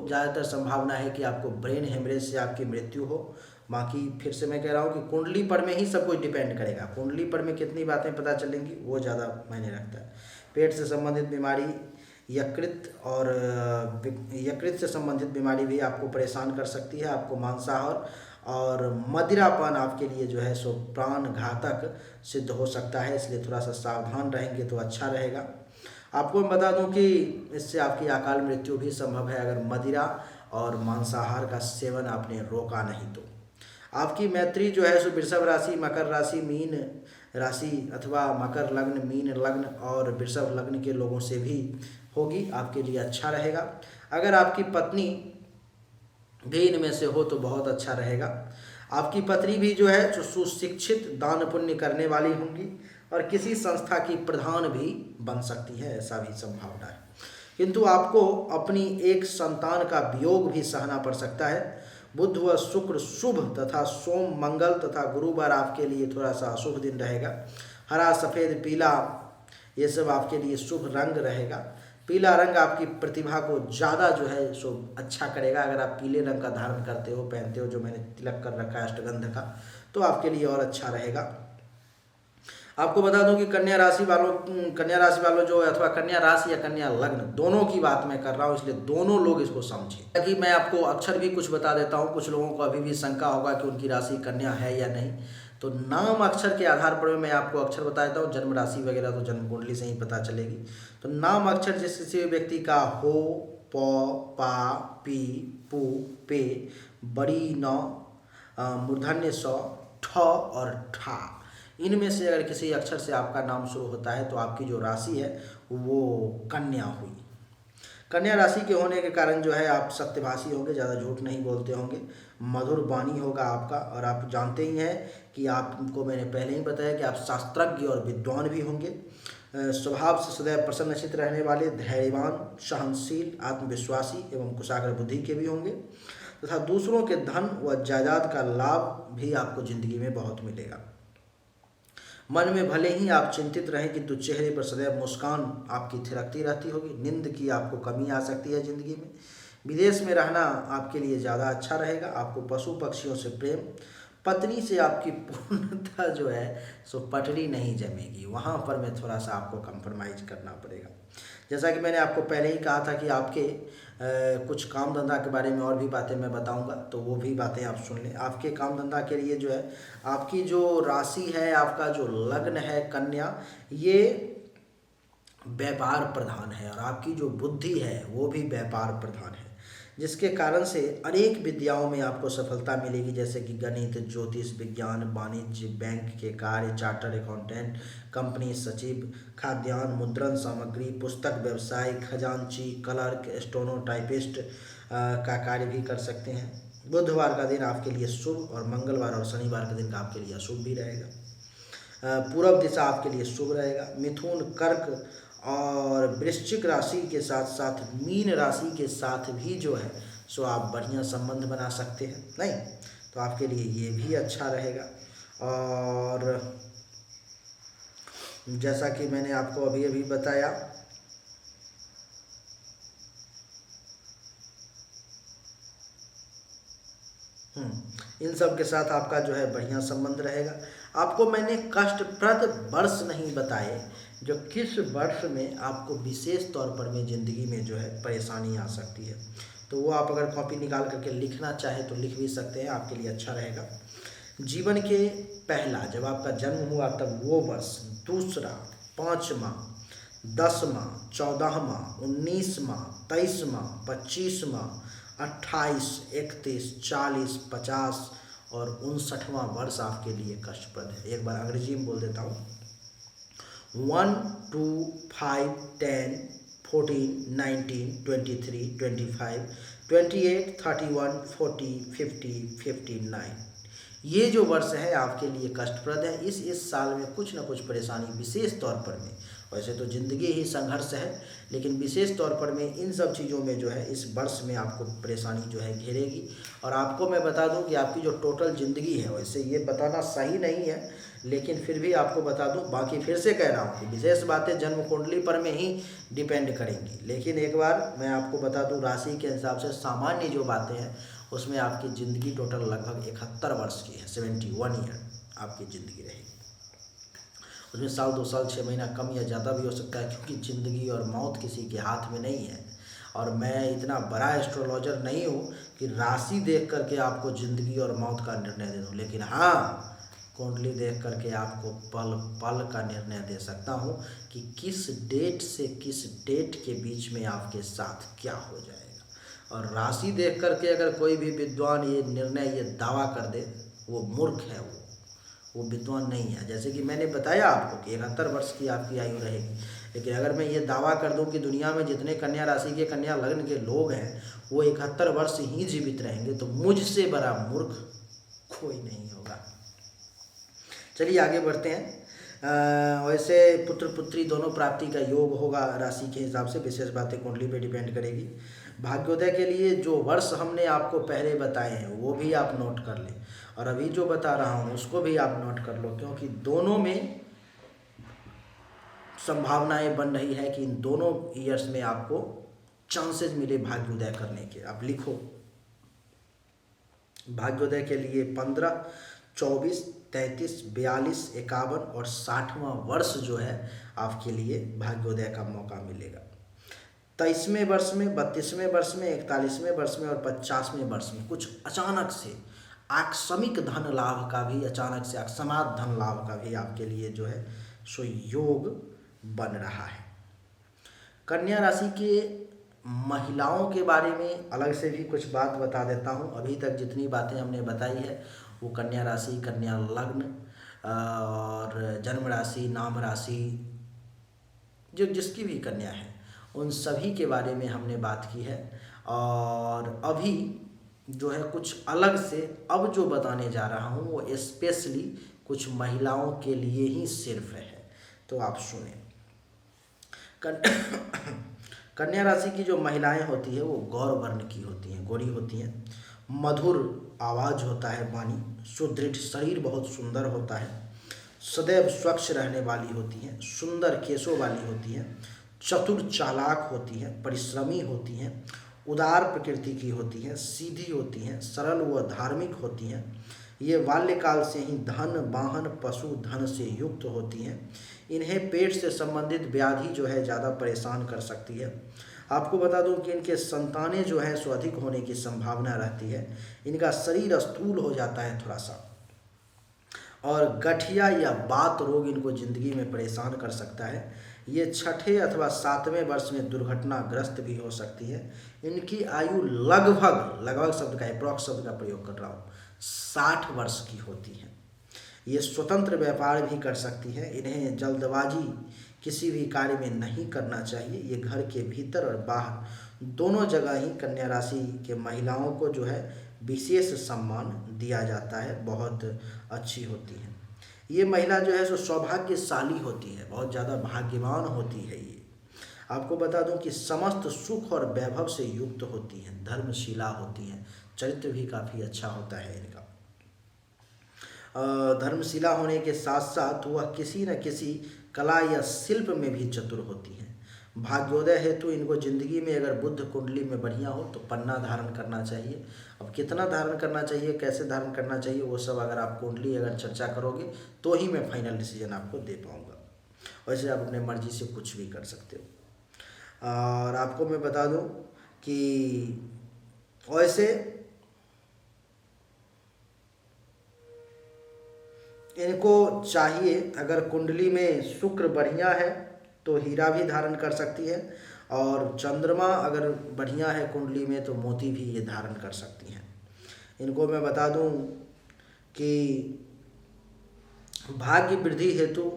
ज़्यादातर संभावना है कि आपको ब्रेन हेमरेज से आपकी मृत्यु हो। बाकी फिर से मैं कह रहा हूँ कि कुंडली पर में ही सब कुछ डिपेंड करेगा। कुंडली पर में कितनी बातें पता चलेंगी वो ज़्यादा मायने रखता है। पेट से संबंधित बीमारी, यकृत से संबंधित बीमारी भी आपको परेशान कर सकती है। आपको मांसाहार और मदिरापान आपके लिए जो है सो प्राण घातक सिद्ध हो सकता है, इसलिए थोड़ा सा सावधान रहेंगे तो अच्छा रहेगा। आपको मैं बता दूं कि इससे आपकी अकाल मृत्यु भी संभव है अगर मदिरा और मांसाहार का सेवन आपने रोका नहीं तो। आपकी मैत्री जो है सो वृषभ राशि, मकर राशि, मीन राशि अथवा मकर लग्न, मीन लग्न और वृषभ लग्न के लोगों से भी होगी, आपके लिए अच्छा रहेगा। अगर आपकी पत्नी भी इनमें से हो तो बहुत अच्छा रहेगा। आपकी पत्नी भी जो है जो सुशिक्षित, दान पुण्य करने वाली होंगी और किसी संस्था की प्रधान भी बन सकती है, ऐसा भी संभावना है। किंतु आपको अपनी एक संतान का वियोग भी सहना पड़ सकता है। बुध व शुक्र शुभ तथा सोम मंगल तथा गुरुवार आपके लिए थोड़ा सा अशुभ दिन रहेगा। हरा सफ़ेद पीला ये सब आपके लिए शुभ रंग रहेगा। पीला रंग आपकी प्रतिभा को ज़्यादा जो है सो अच्छा करेगा। अगर आप पीले रंग का धारण करते हो, पहनते हो, जो मैंने तिलक कर रखा है अष्टगंध का, तो आपके लिए और अच्छा रहेगा। आपको बता दूं कि कन्या राशि वालों जो अथवा कन्या राशि या कन्या लग्न दोनों की बात मैं कर रहा हूँ, इसलिए दोनों लोग इसको समझें। ताकि मैं आपको अक्षर भी कुछ बता देता हूँ। कुछ लोगों को अभी भी शंका होगा कि उनकी राशि कन्या है या नहीं, तो नाम अक्षर के आधार पर मैं आपको अक्षर बता देता हूँ। जन्म राशि वगैरह तो जन्म कुंडली से ही पता चलेगी। तो नाम अक्षर जिस किसी व्यक्ति का हो, प, पा, पी, पू, पे, बड़ी न, मूर्धन्य स, ठ और ठा, इनमें से अगर किसी अक्षर से आपका नाम शुरू होता है तो आपकी जो राशि है वो कन्या हुई। कन्या राशि के होने के कारण जो है आप सत्यभाषी होंगे, ज़्यादा झूठ नहीं बोलते होंगे, मधुर वाणी होगा आपका। और आप जानते ही हैं कि आपको मैंने पहले ही बताया कि आप शास्त्रज्ञ और विद्वान भी होंगे। स्वभाव से सदैव प्रसन्नचित्त रहने वाले, धैर्यवान, सहनशील, आत्मविश्वासी एवं कुशाग्र बुद्धि के भी होंगे तथा दूसरों के धन व जायदाद का लाभ भी आपको जिंदगी में बहुत मिलेगा। मन में भले ही आप चिंतित रहें किंतु चेहरे पर सदैव मुस्कान आपकी थिरकती रहती होगी। नींद की आपको कमी आ सकती है जिंदगी में। विदेश में रहना आपके लिए ज़्यादा अच्छा रहेगा। आपको पशु पक्षियों से प्रेम, पत्नी से आपकी पूर्णतः जो है सो पटरी नहीं जमेगी, वहाँ पर मैं थोड़ा सा आपको कंप्रोमाइज़ करना पड़ेगा। जैसा कि मैंने आपको पहले ही कहा था कि आपके कुछ काम धंधा के बारे में और भी बातें मैं बताऊंगा, तो वो भी बातें आप सुन लें। आपके काम धंधा के लिए जो है आपकी जो राशि है, आपका जो लग्न है कन्या, ये व्यापार प्रधान है और आपकी जो बुद्धि है वो भी व्यापार प्रधान है, जिसके कारण से अनेक विद्याओं में आपको सफलता मिलेगी, जैसे कि गणित, ज्योतिष विज्ञान, वाणिज्य, बैंक के कार्य, चार्टर अकाउंटेंट, कंपनी सचिव, खाद्यान्न, मुद्रण सामग्री, पुस्तक व्यवसाय, खजांची, क्लर्क, स्टेनोटाइपिस्ट का कार्य भी कर सकते हैं। बुधवार का दिन आपके लिए शुभ और मंगलवार और शनिवार का दिन आपके लिए अशुभ भी रहेगा। पूर्व दिशा आपके लिए शुभ रहेगा। मिथुन, कर्क और वृश्चिक राशि के साथ साथ मीन राशि के साथ भी जो है सो आप बढ़िया संबंध बना सकते हैं, नहीं तो आपके लिए ये भी अच्छा रहेगा। और जैसा कि मैंने आपको अभी अभी बताया, इन सब के साथ आपका जो है बढ़िया संबंध रहेगा। आपको मैंने कष्टप्रद वर्ष नहीं बताए जो किस वर्ष में आपको विशेष तौर पर में ज़िंदगी में जो है परेशानी आ सकती है, तो वो आप अगर कॉपी निकाल करके लिखना चाहे तो लिख भी सकते हैं, आपके लिए अच्छा रहेगा। जीवन के पहला जब आपका जन्म हुआ तब वो वर्ष, दूसरा, 5वां, 10वां, 14वां, 19वां, 23वां, 25वां, 28, 31, 40, 50 और 59वां वर्ष आपके लिए कष्टप्रद है। एक बार अंग्रेजी में बोल देता हूँ। 1, 2, 5, 10, 14, 19, 23, 25, 28, 31, 40, 50, 59, ये जो वर्ष है आपके लिए कष्टप्रद है। इस साल में कुछ न कुछ परेशानी विशेष तौर पर में, वैसे तो ज़िंदगी ही संघर्ष है, लेकिन विशेष तौर पर में इन सब चीज़ों में जो है इस वर्ष में आपको परेशानी जो है घेरेगी। और आपको मैं बता दूं कि आपकी जो टोटल ज़िंदगी है, वैसे ये बताना सही नहीं है, लेकिन फिर भी आपको बता दूं। बाकी फिर से कह रहा हूँ कि विशेष बातें जन्म कुंडली पर में ही डिपेंड करेंगी, लेकिन एक बार मैं आपको बता दूँ राशि के हिसाब से सामान्य जो बातें हैं उसमें आपकी ज़िंदगी टोटल लगभग 71 वर्ष की है, 71 ईयर आपकी ज़िंदगी रहेगी। उसमें साल 2 साल 6 महीना कम या ज़्यादा भी हो सकता है, क्योंकि ज़िंदगी और मौत किसी के हाथ में नहीं है। और मैं इतना बड़ा एस्ट्रोलॉजर नहीं हूँ कि राशि देख करके आपको ज़िंदगी और मौत का निर्णय दे दूँ, लेकिन हाँ कुंडली देख करके आपको पल पल का निर्णय दे सकता हूँ कि किस डेट से किस डेट के बीच में आपके साथ क्या हो जाएगा। और राशि देख करके अगर कोई भी विद्वान ये निर्णय, ये दावा कर दे, वो मूर्ख है, वो विद्वान नहीं है। जैसे कि मैंने बताया आपको कि 71 वर्ष की आपकी आयु रहेगी, लेकिन अगर मैं ये दावा कर दूं कि दुनिया में जितने कन्या राशि के, कन्या लग्न के लोग हैं वो 71 वर्ष ही जीवित रहेंगे, तो मुझसे बड़ा मूर्ख कोई नहीं होगा। चलिए आगे बढ़ते हैं। वैसे पुत्र पुत्री दोनों प्राप्ति का योग होगा राशि के हिसाब से, विशेष बातें कुंडली पे डिपेंड करेगी। भाग्योदय के लिए जो वर्ष हमने आपको पहले बताए हैं वो भी आप नोट कर लें, और अभी जो बता रहा हूँ उसको भी आप नोट कर लो, क्योंकि दोनों में संभावनाएं बन रही है कि इन दोनों ईयर्स में आपको चांसेस मिले भाग्योदय करने के। आप लिखो भाग्योदय के लिए 15, 24, 33, 42, 51 और 60वां वर्ष जो है आपके लिए भाग्योदय का मौका मिलेगा। 23वें वर्ष में, 32वें वर्ष में, 41वें वर्ष में और 50वें वर्ष में कुछ अचानक से आकस्मिक धन लाभ का भी, अचानक से अकस्मात धन लाभ का भी आपके लिए जो है सो योग बन रहा है। कन्या राशि के महिलाओं के बारे में अलग से भी कुछ बात बता देता हूँ। अभी तक जितनी बातें हमने बताई है वो कन्या राशि, कन्या लग्न और जन्म राशि, नाम राशि, जो जिसकी भी कन्या है उन सभी के बारे में हमने बात की है। और अभी जो है कुछ अलग से अब जो बताने जा रहा हूँ वो स्पेशली कुछ महिलाओं के लिए ही सिर्फ है, तो आप सुने। कन्या राशि की जो महिलाएं होती है वो गौर वर्ण की होती हैं, गोरी होती हैं, मधुर आवाज़ होता है वाणी, सुदृढ़ शरीर बहुत सुंदर होता है, सदैव स्वच्छ रहने वाली होती हैं, सुंदर केशों वाली होती हैं, चतुर चालाक होती हैं, परिश्रमी होती हैं, उदार प्रकृति की होती हैं, सीधी होती हैं, सरल व धार्मिक होती हैं। ये बाल्यकाल से ही धन, वाहन, पशु धन से युक्त होती हैं। इन्हें पेट से संबंधित व्याधि जो है ज़्यादा परेशान कर सकती है। आपको बता दूं कि इनके संतानें जो है सो अधिक होने की संभावना रहती है। इनका शरीर स्थूल हो जाता है थोड़ा सा, और गठिया या बात रोग इनको जिंदगी में परेशान कर सकता है। ये 6ठे अथवा 7वें वर्ष में दुर्घटनाग्रस्त भी हो सकती है। इनकी आयु लगभग शब्द का, अप्रॉक्स शब्द का प्रयोग कर रहा हूँ, 60 वर्ष की होती है। ये स्वतंत्र व्यापार भी कर सकती है। इन्हें जल्दबाजी किसी भी कार्य में नहीं करना चाहिए। ये घर के भीतर और बाहर दोनों जगह ही कन्या राशि के महिलाओं को जो है विशेष सम्मान दिया जाता है, बहुत अच्छी होती है। ये महिला जो है सो सौभाग्यशाली होती है, बहुत ज़्यादा भाग्यवान होती है। ये आपको बता दूं कि समस्त सुख और वैभव से युक्त होती हैं, धर्मशीला होती हैं, चरित्र भी काफ़ी अच्छा होता है इनका। धर्मशीला होने के साथ साथ वह किसी न किसी कला या शिल्प में भी चतुर होती हैं। भाग्योदय हेतु इनको जिंदगी में अगर बुध कुंडली में बढ़िया हो तो पन्ना धारण करना चाहिए। अब कितना धारण करना चाहिए, कैसे धारण करना चाहिए, वो सब अगर आप कुंडली अगर चर्चा करोगे तो ही मैं फाइनल डिसीजन आपको दे पाऊँगा। वैसे आप अपने मर्जी से कुछ भी कर सकते हो। और आपको मैं बता दूँ कि वैसे इनको चाहिए, अगर कुंडली में शुक्र बढ़िया है तो हीरा भी धारण कर सकती है, और चंद्रमा अगर बढ़िया है कुंडली में तो मोती भी ये धारण कर सकती हैं। इनको मैं बता दूं कि भाग्य वृद्धि हेतु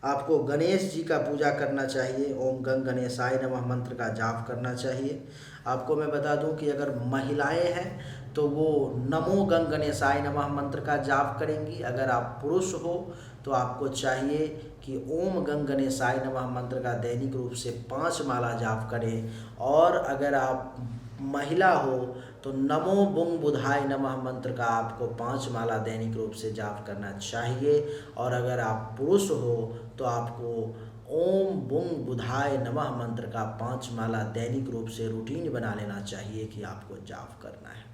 आपको गणेश जी का पूजा करना चाहिए। ओम गंग गणेशाय नमः मंत्र का जाप करना चाहिए। आपको मैं बता दूं कि अगर महिलाएं हैं तो वो नमो गंग गणेशाय नमः मंत्र का जाप करेंगी। अगर आप पुरुष हो तो आपको चाहिए कि ओम गंग गणेशाय नमः मंत्र का दैनिक रूप से 5 माला जाप करें। और अगर आप महिला हो तो नमो बुंग बुधाय नमः मंत्र का आपको 5 माला दैनिक रूप से जाप करना चाहिए। और अगर आप पुरुष हो तो आपको ओम बुंग बुधाय नमः मंत्र का 5 माला दैनिक रूप से रूटीन बना लेना चाहिए कि आपको जाप करना है।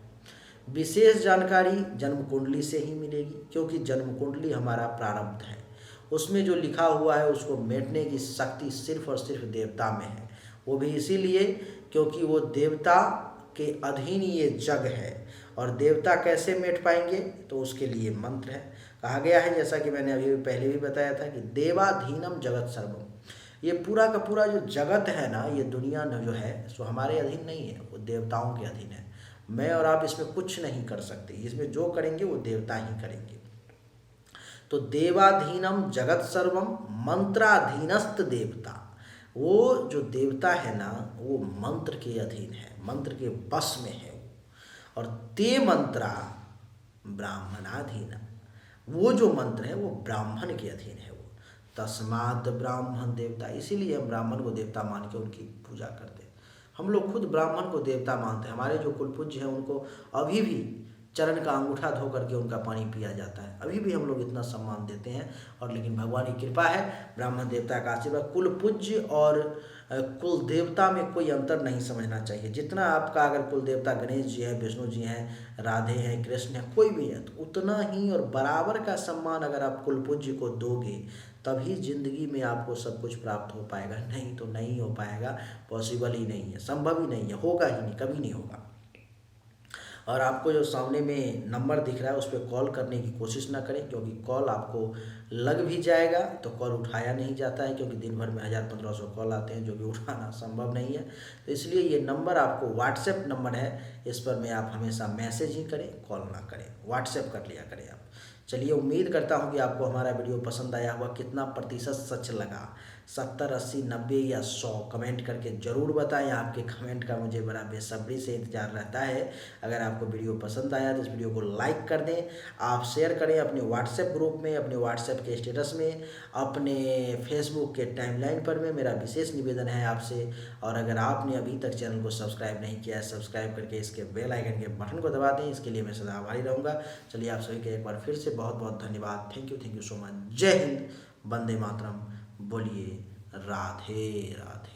विशेष जानकारी जन्म कुंडली से ही मिलेगी, क्योंकि जन्म कुंडली हमारा प्रारब्ध है। उसमें जो लिखा हुआ है उसको मेटने की शक्ति सिर्फ और सिर्फ देवता में है। वो भी इसीलिए क्योंकि वो देवता के अधीन ये जग है। और देवता कैसे मेट पाएंगे, तो उसके लिए मंत्र है। कहा गया है, जैसा कि मैंने अभी पहले भी बताया था, कि देवाधीनम जगत सर्वम। ये पूरा का पूरा जो जगत है ना, ये दुनिया जो है सो हमारे अधीन नहीं है, वो देवताओं के अधीन है। मैं और आप इसमें कुछ नहीं कर सकते, इसमें जो करेंगे वो देवता ही करेंगे। तो देवाधीनम जगत सर्वम मंत्राधीनस्त देवता। वो जो देवता है ना वो मंत्र के अधीन है, मंत्र के बस में है। और ते मंत्रा ब्राह्मणाधीन, वो जो मंत्र है वो ब्राह्मण के अधीन है। वो तस्मात् ब्राह्मण देवता, इसीलिए हम ब्राह्मण को देवता मान के उनकी पूजा करते हैं। हम लोग खुद ब्राह्मण को देवता मानते हैं। हमारे जो कुल पूज्य हैं उनको अभी भी चरण का अंगूठा धो करके उनका पानी पिया जाता है, अभी भी हम लोग इतना सम्मान देते हैं। और लेकिन भगवान की कृपा है, ब्राह्मण देवता का आशीर्वाद, कुल पूज्य और कुल देवता में कोई अंतर नहीं समझना चाहिए। जितना आपका अगर कुल देवता गणेश जी है, विष्णु जी हैं, राधे हैं, कृष्ण है, कोई भी है, तो उतना ही और बराबर का सम्मान अगर आप कुल पूज्य को दोगे तभी जिंदगी में आपको सब कुछ प्राप्त हो पाएगा, नहीं तो नहीं हो पाएगा। पॉसिबल ही नहीं है, संभव ही नहीं है, होगा ही नहीं, कभी नहीं होगा। और आपको जो सामने में नंबर दिख रहा है उस पर कॉल करने की कोशिश ना करें, क्योंकि कॉल आपको लग भी जाएगा तो कॉल उठाया नहीं जाता है, क्योंकि दिन भर में 1000-1500 कॉल आते हैं जो कि उठाना संभव नहीं है। तो इसलिए ये नंबर आपको व्हाट्सएप नंबर है, इस पर में आप हमेशा मैसेज ही करें, कॉल ना करें, व्हाट्सएप कर लिया करें आप। चलिए, उम्मीद करता हूँ कि आपको हमारा वीडियो पसंद आया होगा। कितना प्रतिशत सच लगा, 70, 80, 90 या 100 कमेंट करके ज़रूर बताएं। आपके कमेंट का मुझे बड़ा बेसब्री से इंतज़ार रहता है। अगर आपको वीडियो पसंद आया तो इस वीडियो को लाइक कर दें, आप शेयर करें अपने व्हाट्सएप ग्रुप में, अपने व्हाट्सएप के स्टेटस में, अपने फेसबुक के टाइमलाइन पर में। मेरा विशेष निवेदन है आपसे। और अगर आपने अभी तक चैनल को सब्सक्राइब नहीं किया है, सब्सक्राइब करके इसके बेल आइकन के बटन को दबा दें, इसके लिए मैं सदा आभारी रहूँगा। चलिए, आप सभी के एक बार फिर से बहुत बहुत धन्यवाद। Thank you so much. जय हिंद, वंदे मातरम। बोलिए राधे राधे।